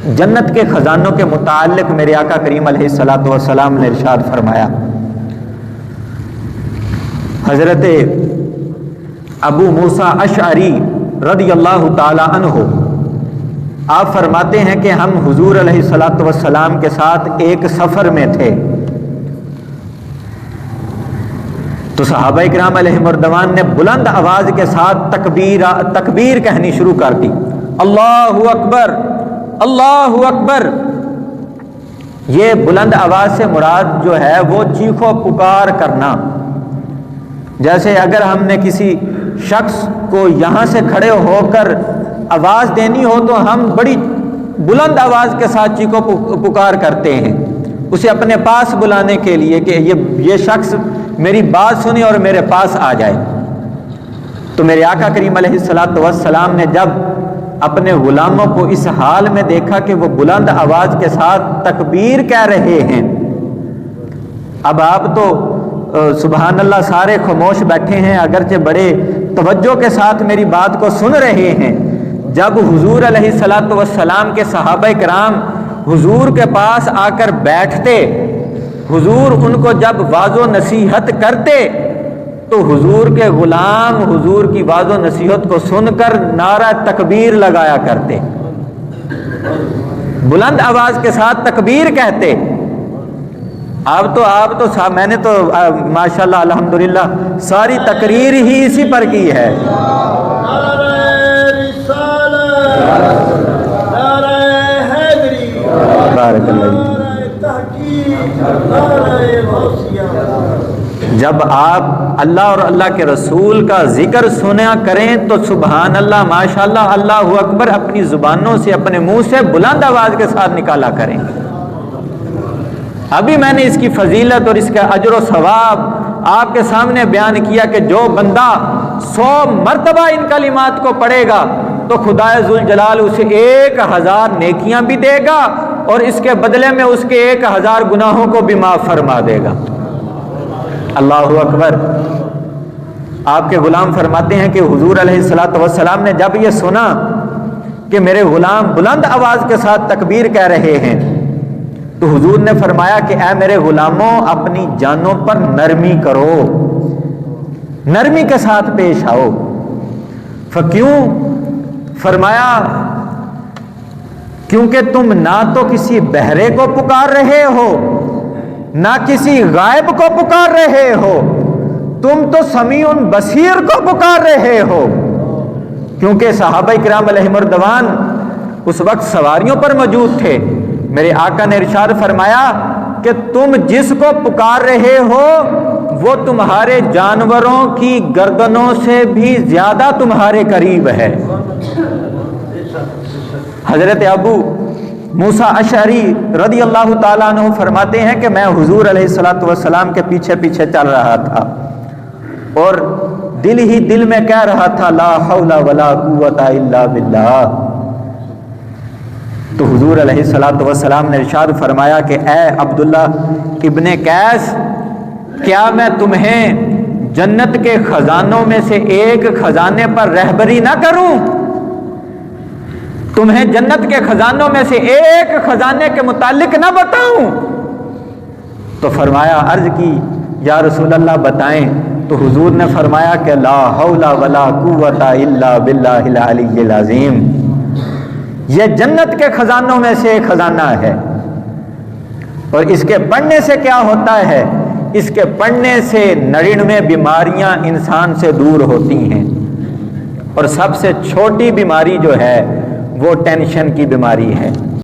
جنت کے خزانوں کے متعلق میرے آقا کریم علیہ الصلوۃ والسلام نے ارشاد فرمایا. حضرت ابو موسیٰ اشعری رضی اللہ تعالی عنہ آپ فرماتے ہیں کہ ہم حضور علیہ الصلوۃ والسلام کے ساتھ ایک سفر میں تھے تو صحابہ کرام علیہم الرضوان نے بلند آواز کے ساتھ تکبیر کہنی شروع کر دی. اللہ اکبر اللہ اکبر. یہ بلند آواز سے مراد جو ہے وہ چیخو پکار کرنا. جیسے اگر ہم نے کسی شخص کو یہاں سے کھڑے ہو کر آواز دینی ہو تو ہم بڑی بلند آواز کے ساتھ چیخو پکار کرتے ہیں اسے اپنے پاس بلانے کے لیے کہ یہ شخص میری بات سنے اور میرے پاس آ جائے. تو میرے آقا کریم علیہ الصلوۃ والسلام نے جب اپنے غلاموں کو اس حال میں دیکھا کہ وہ بلند آواز کے ساتھ تکبیر کہہ رہے ہیں. اب آپ تو سبحان اللہ سارے خاموش بیٹھے ہیں اگرچہ بڑے توجہ کے ساتھ میری بات کو سن رہے ہیں. جب حضور علیہ الصلوۃ والسلام کے صحابہ کرام حضور کے پاس آ کر بیٹھتے, حضور ان کو جب واعظ و نصیحت کرتے تو حضور کے غلام حضور کی واعظ و نصیحت کو سن کر نعرہ تکبیر لگایا کرتے, بلند آواز کے ساتھ تکبیر کہتے. آپ تو میں نے تو ماشاءاللہ الحمدللہ ساری تقریر ہی اسی پر کی ہے. بارک اللہ. جب آپ اللہ اور اللہ کے رسول کا ذکر سنا کریں تو سبحان اللہ ماشاءاللہ اللہ اکبر اپنی زبانوں سے اپنے منہ سے بلند آواز کے ساتھ نکالا کریں. ابھی میں نے اس کی فضیلت اور اس کا اجر و ثواب آپ کے سامنے بیان کیا کہ جو بندہ 100 مرتبہ ان کلمات کو پڑھے گا تو خدائے ذوالجلال اسے 1000 نیکیاں بھی دے گا اور اس کے بدلے میں اس کے 1000 گناہوں کو بھی معاف فرما دے گا. اللہ اکبر. آپ کے غلام فرماتے ہیں کہ حضور علیہ الصلوۃ والسلام نے جب یہ سنا کہ میرے غلام بلند آواز کے ساتھ تکبیر کہہ رہے ہیں تو حضور نے فرمایا کہ اے میرے غلاموں اپنی جانوں پر نرمی کرو, نرمی کے ساتھ پیش آؤ. فکیوں فرمایا کیونکہ تم نہ تو کسی بہرے کو پکار رہے ہو نہ کسی غائب کو پکار رہے ہو, تم تو سمیع بصیر کو پکار رہے ہو. کیونکہ صحابہ کرام علیہم الرضوان اس وقت سواریوں پر موجود تھے. میرے آقا نے ارشاد فرمایا کہ تم جس کو پکار رہے ہو وہ تمہارے جانوروں کی گردنوں سے بھی زیادہ تمہارے قریب ہے. حضرت ابو موسیٰ اشعری رضی اللہ تعالیٰ عنہ فرماتے ہیں کہ میں حضور علیہ الصلوۃ والسلام کے پیچھے پیچھے چل رہا تھا اور دل ہی دل میں کہہ رہا تھا لا حول ولا قوت الا باللہ. تو حضور علیہ الصلوۃ والسلام نے ارشاد فرمایا کہ اے عبداللہ ابن قیس کیا میں تمہیں جنت کے خزانوں میں سے ایک خزانے پر رہبری نہ کروں, تمہیں جنت کے خزانوں میں سے ایک خزانے کے متعلق نہ بتاؤں؟ تو فرمایا عرض کی یا رسول اللہ بتائیں. تو حضور نے فرمایا کہ لا حول ولا قوت الا باللہ العلی العظیم. یہ جنت کے خزانوں میں سے ایک خزانہ ہے اور اس کے پڑھنے سے کیا ہوتا ہے, اس کے پڑھنے سے 99 بیماریاں انسان سے دور ہوتی ہیں اور سب سے چھوٹی بیماری جو ہے وہ ٹینشن کی بیماری ہے.